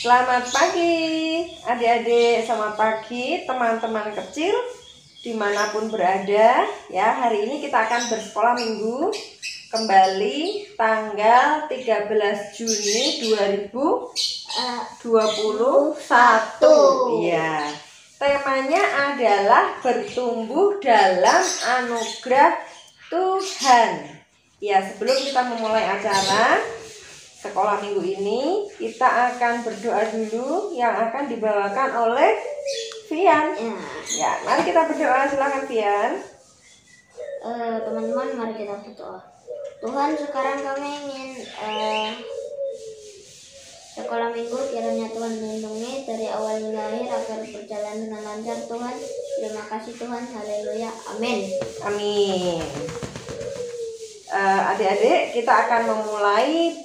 Selamat pagi adik-adik, selamat pagi teman-teman kecil dimanapun berada ya. Hari ini kita akan bersekolah minggu kembali tanggal 13 Juni 2021 ya. Temanya adalah bertumbuh dalam anugerah Tuhan. Ya, sebelum kita memulai acara sekolah minggu ini, kita akan berdoa dulu yang akan dibawakan oleh Vian. Ya, mari kita berdoa. Silakan Vian. Teman-teman, mari kita berdoa. Tuhan, sekarang kami ingin sekolah minggu, kiranya Tuhan melindungi dari awal hingga akhir agar berjalan dengan lancar. Tuhan, terima kasih Tuhan. Haleluya. Amin. Amin. Adik-adik, kita akan memulai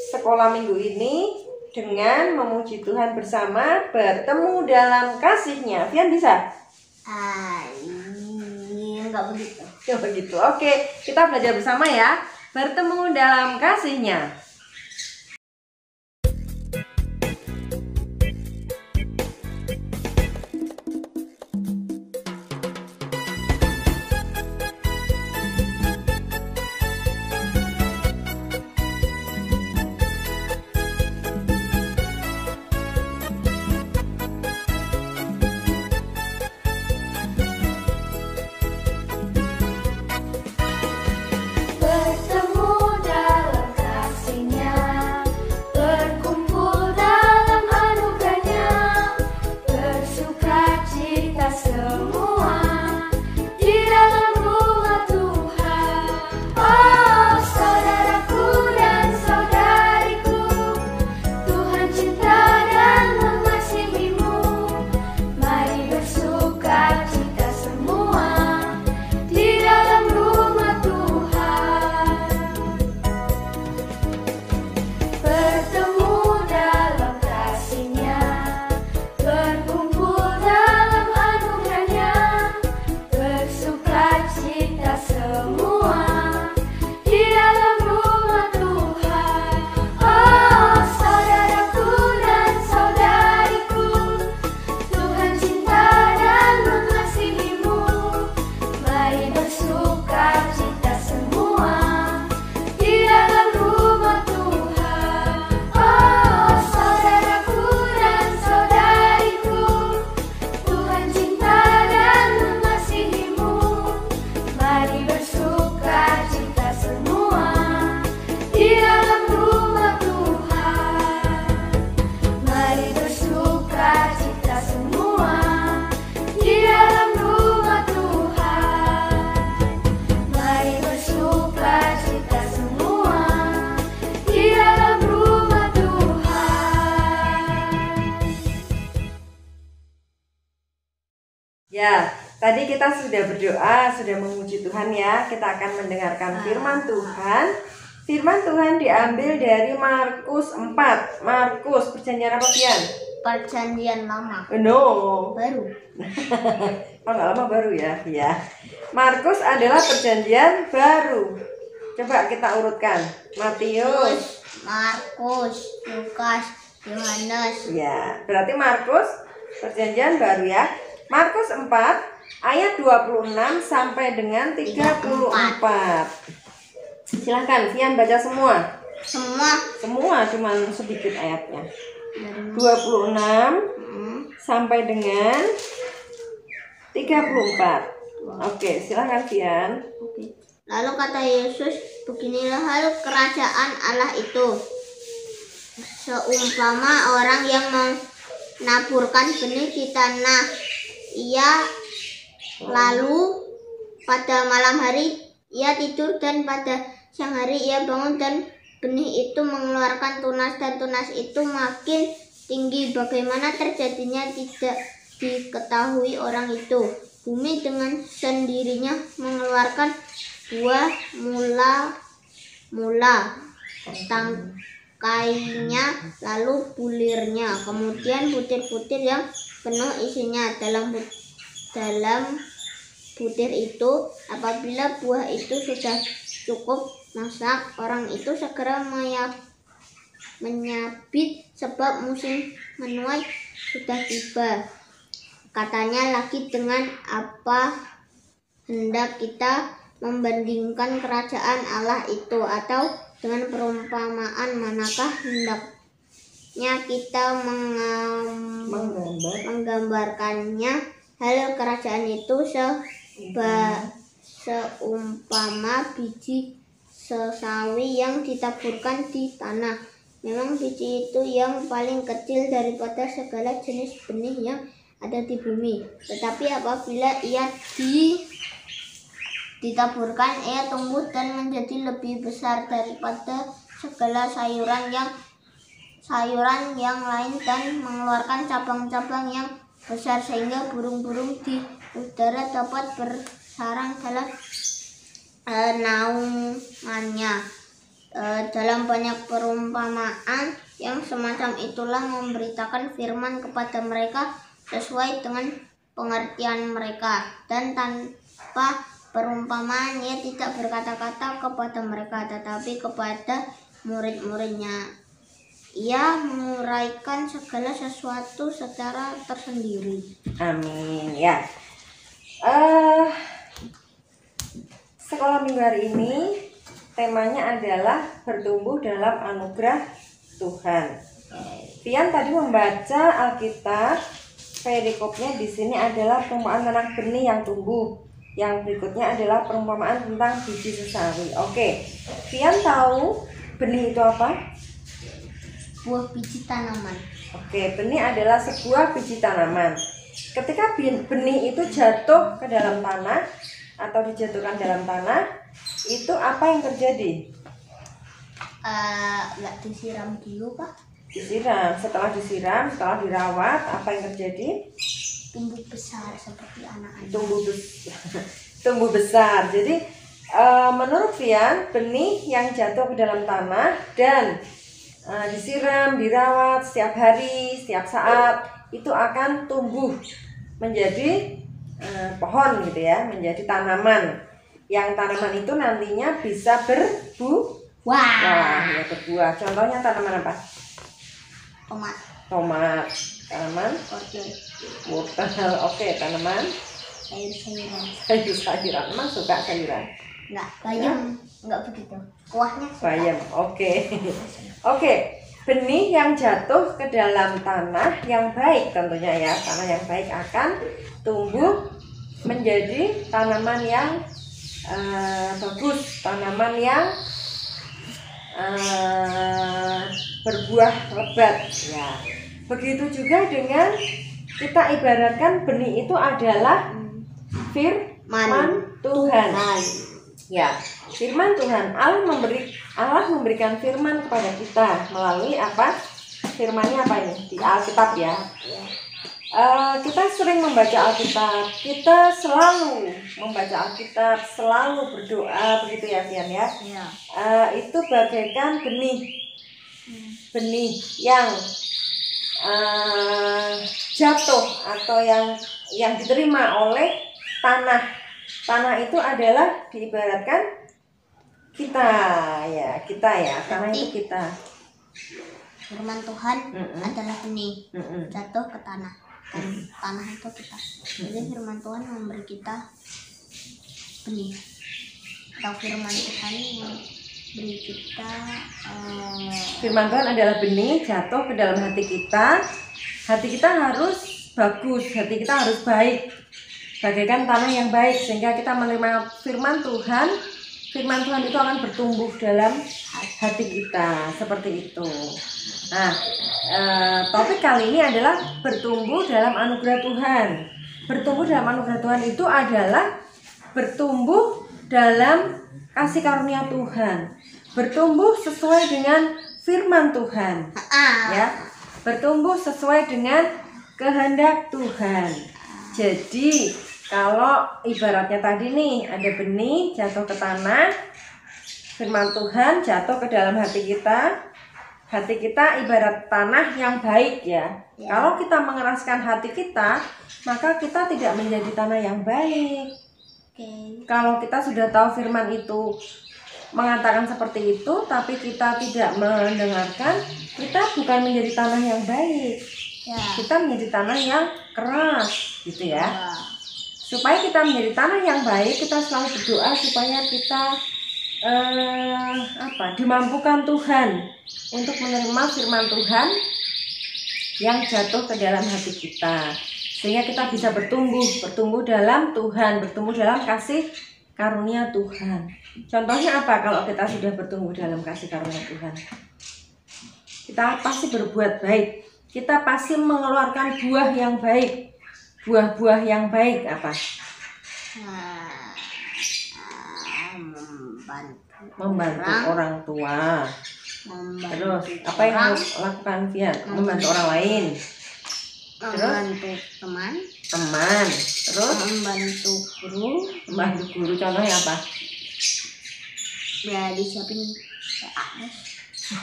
sekolah minggu ini dengan memuji Tuhan bersama, bertemu dalam kasih-Nya. Vian bisa? Enggak begitu. Ya begitu. Oke, kita belajar bersama ya. Bertemu dalam kasih-Nya. Ya, tadi kita sudah berdoa, sudah memuji Tuhan ya. Kita akan mendengarkan firman Tuhan. Firman Tuhan diambil dari Markus 4. Markus, perjanjian apa Vian? Perjanjian lama. No. Baru. Oh, nggak lama baru ya? Ya. Markus adalah perjanjian baru. Coba kita urutkan. Matius, Markus, Lukas, Yohanes. ya, berarti Markus perjanjian baru ya. Markus 4 ayat 26 sampai dengan 34. Silahkan Vian baca semua. Semua cuman sedikit ayatnya. 26 sampai dengan 34. Oke, silahkan Vian. Lalu kata Yesus, beginilah hal kerajaan Allah itu. Seumpama orang yang menaburkan benih di tanah. Ia lalu pada malam hari ia tidur, dan pada siang hari ia bangun, dan benih itu mengeluarkan tunas, dan tunas itu makin tinggi. Bagaimana terjadinya tidak diketahui orang itu. Bumi dengan sendirinya mengeluarkan buah mula-mula, tangkainya, lalu bulirnya, kemudian butir-butir yang penuh isinya. Dalam butir itu, apabila buah itu sudah cukup masak, orang itu segera menyabit sebab musim menuai sudah tiba. Katanya lagi, dengan apa hendak kita membandingkan kerajaan Allah itu, atau dengan perumpamaan manakah hendaknya kita menggambarkannya? Hal kerajaan itu seumpama biji sesawi yang ditaburkan di tanah. Memang biji itu yang paling kecil daripada segala jenis benih yang ada di bumi. Tetapi apabila ia ditaburkan, ia tumbuh dan menjadi lebih besar daripada segala sayuran yang lain, dan mengeluarkan cabang-cabang yang besar, sehingga burung-burung di udara dapat bersarang dalam naungannya. Dalam banyak perumpamaan yang semacam itulah memberitakan firman kepada mereka sesuai dengan pengertian mereka, dan tanpa perumpamaan ia tidak berkata-kata kepada mereka, tetapi kepada murid-muridnya ia menguraikan segala sesuatu secara tersendiri. Amin ya. Sekolah minggu hari ini temanya adalah bertumbuh dalam anugerah Tuhan. Pian tadi membaca Alkitab, perikopnya di sini adalah perumpamaan tentang benih yang tumbuh. Yang berikutnya adalah perumpamaan tentang biji sesawi. Oke, Pian tahu benih itu apa? Buah biji tanaman. Oke, benih adalah sebuah biji tanaman. Ketika benih itu jatuh ke dalam tanah atau dijatuhkan dalam tanah, itu apa yang terjadi? Nggak disiram dulu, Pak? Disiram. Setelah disiram, setelah dirawat, apa yang terjadi? Tumbuh besar seperti anak-anak. Tumbuh besar. Jadi menurut Pian, benih yang jatuh ke dalam tanah dan disiram, dirawat setiap hari, setiap saat, itu akan tumbuh menjadi pohon gitu ya, menjadi tanaman. Yang tanaman itu nantinya bisa berbuah. Ya, berbuah. Contohnya tanaman apa? Tomat. Tanaman wortel. Oke, tanaman sayuran. Emang suka sayuran? Enggak, bayam. Enggak begitu. Kuahnya suka. Bayam. Oke. Benih yang jatuh ke dalam tanah yang baik tentunya ya. Tanah yang baik akan tumbuh menjadi tanaman yang bagus, tanaman yang berbuah lebat ya. Begitu juga dengan kita ibaratkan benih itu adalah firman Tuhan. Ya, firman Tuhan. Allah memberikan firman kepada kita melalui apa? Firmannya apa ini? Di Alkitab ya. Kita sering membaca Alkitab. Kita selalu membaca Alkitab, selalu berdoa, begitu ya, Fian ya. Itu bagaikan benih yang jatuh atau yang diterima oleh tanah. Tanah itu adalah diibaratkan kita ya. Tanah itu kita. Firman Tuhan adalah benih jatuh ke tanah, dan tanah itu kita. Jadi firman Tuhan memberi kita benih, atau firman Tuhan memberi kita firman Tuhan adalah benih jatuh ke dalam hati kita. Hati kita harus bagus, hati kita harus baik, bagaikan tanah yang baik, sehingga kita menerima firman Tuhan. Firman Tuhan itu akan bertumbuh dalam hati kita, seperti itu. Nah, topik kali ini adalah bertumbuh dalam anugerah Tuhan. Bertumbuh dalam anugerah Tuhan itu adalah bertumbuh dalam kasih karunia Tuhan, bertumbuh sesuai dengan firman Tuhan, ya, bertumbuh sesuai dengan kehendak Tuhan. Jadi kalau ibaratnya tadi nih, ada benih jatuh ke tanah, firman Tuhan jatuh ke dalam hati kita. Hati kita ibarat tanah yang baik ya. Kalau kita mengeraskan hati kita, maka kita tidak menjadi tanah yang baik. Kalau kita sudah tahu firman itu mengatakan seperti itu, tapi kita tidak mendengarkan, kita bukan menjadi tanah yang baik. Ya. Kita menjadi tanah yang keras, gitu ya. Ya. Supaya kita menjadi tanah yang baik, kita selalu berdoa supaya kita dimampukan Tuhan untuk menerima firman Tuhan yang jatuh ke dalam hati kita, sehingga kita bisa bertumbuh dalam Tuhan, bertumbuh dalam kasih karunia Tuhan. Contohnya apa kalau kita sudah bertumbuh dalam kasih karunia Tuhan? Kita pasti berbuat baik, kita pasti mengeluarkan buah yang baik. Buah-buah yang baik apa? Membantu orang tua. Terus apa yang harus lakukan Vian? Membantu orang lain. Membantu teman. Terus membantu guru. Contohnya apa? Ya disiapin PAS.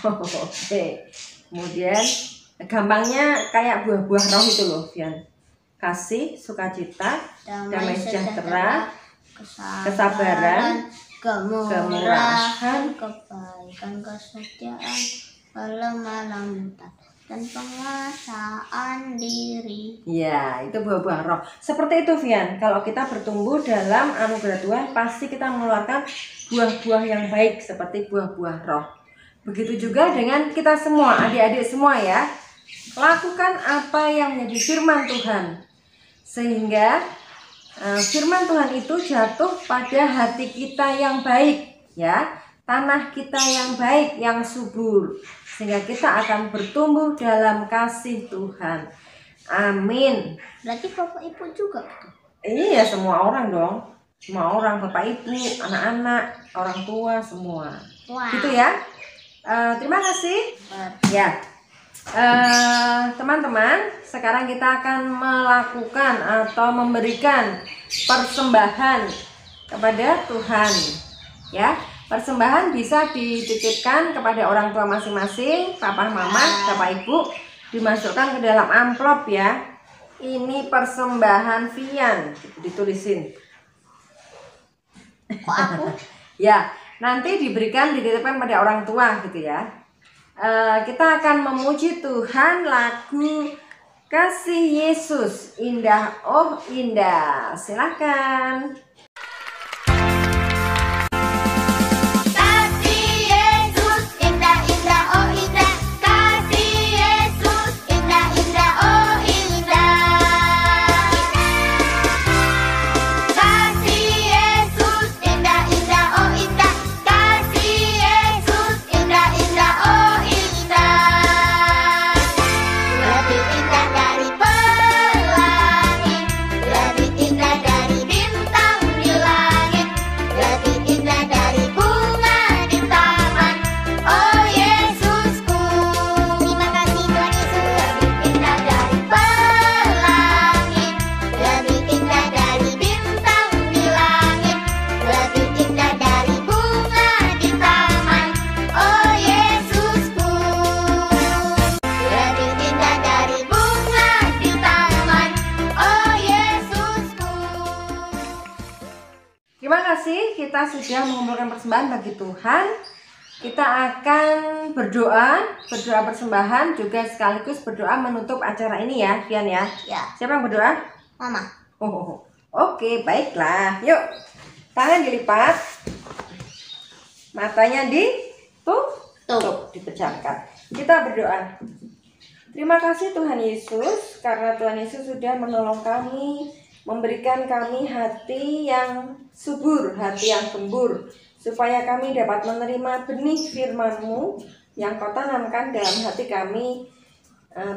Oke. Kemudian gampangnya kayak buah-buah roh itu loh, Vian. Kasih, sukacita, damai sejahtera, kesabaran, kemurahan, kebaikan, kesetiaan, kelemah lembutan, dan penguasaan diri. Ya, itu buah-buah roh. Seperti itu, Vian. Kalau kita bertumbuh dalam anugerah Tuhan, pasti kita mengeluarkan buah-buah yang baik seperti buah-buah roh. Begitu juga dengan kita semua, adik-adik semua ya. Lakukan apa yang menjadi firman Tuhan, sehingga firman Tuhan itu jatuh pada hati kita yang baik, ya, tanah kita yang baik, yang subur, sehingga kita akan bertumbuh dalam kasih Tuhan. Amin. Berarti Bapak Ibu juga gitu? Iya, semua orang dong, semua orang, Bapak Ibu, anak-anak, orang tua, semua. Wow. Gitu ya. Terima kasih. Ya. Teman-teman, sekarang kita akan melakukan atau memberikan persembahan kepada Tuhan, ya. Persembahan bisa dititipkan kepada orang tua masing-masing, papa, mama, bapak, ibu, dimasukkan ke dalam amplop ya. Ini persembahan Vian, ditulisin. Kok aku? Ya, nanti dititipkan pada orang tua gitu ya. Kita akan memuji Tuhan lagu Kasih Yesus, Indah Oh Indah. Silakan. Kita sudah mengumpulkan persembahan bagi Tuhan. Kita akan berdoa persembahan, juga sekaligus berdoa menutup acara ini ya, Vian ya. Ya. Siapa yang berdoa? Mama. Oke, baiklah. Yuk, tangan dilipat, matanya ditutup, dipejamkan. Kita berdoa. Terima kasih Tuhan Yesus, karena Tuhan Yesus sudah menolong kami, memberikan kami hati yang subur, hati yang gembur, supaya kami dapat menerima benih firman-Mu yang Kau tanamkan dalam hati kami,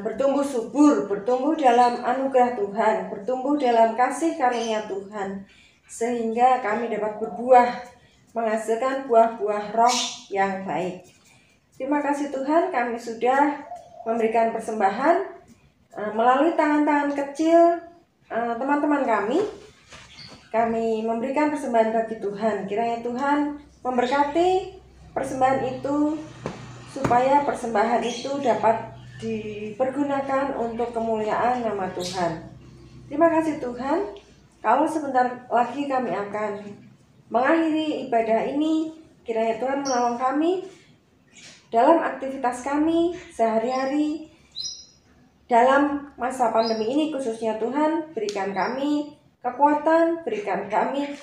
bertumbuh subur, bertumbuh dalam anugerah Tuhan, bertumbuh dalam kasih karunia Tuhan, sehingga kami dapat berbuah, menghasilkan buah-buah roh yang baik. Terima kasih Tuhan, kami sudah memberikan persembahan melalui tangan-tangan kecil teman-teman kami memberikan persembahan bagi Tuhan. Kiranya Tuhan memberkati persembahan itu, supaya persembahan itu dapat dipergunakan untuk kemuliaan nama Tuhan. Terima kasih Tuhan. Kalau sebentar lagi kami akan mengakhiri ibadah ini, Kiranya Tuhan menolong kami dalam aktivitas kami sehari-hari. Dalam masa pandemi ini khususnya Tuhan, berikan kami kekuatan, berikan kami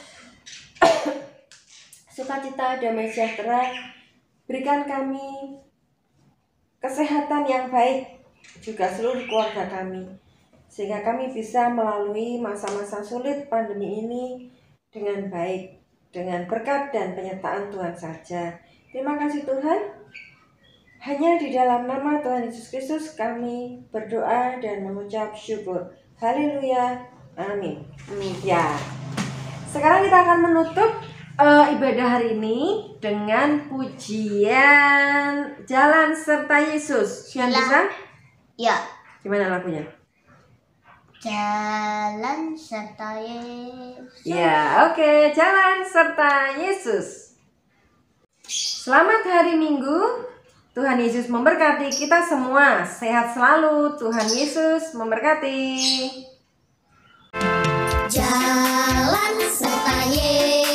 sukacita, damai sejahtera, berikan kami kesehatan yang baik, juga seluruh keluarga kami, sehingga kami bisa melalui masa-masa sulit pandemi ini dengan baik, dengan berkat dan penyertaan Tuhan saja. Terima kasih Tuhan. Hanya di dalam nama Tuhan Yesus Kristus kami berdoa dan mengucap syukur. Haleluya. Amin. Ya. Sekarang kita akan menutup ibadah hari ini dengan pujian Jalan Serta Yesus. Sian bisa? Ya. Gimana lagunya? Jalan serta Yesus. Ya, oke. Jalan serta Yesus. Selamat hari Minggu. Tuhan Yesus memberkati kita semua. Sehat selalu. Tuhan Yesus memberkati. Jalan serta Yesus.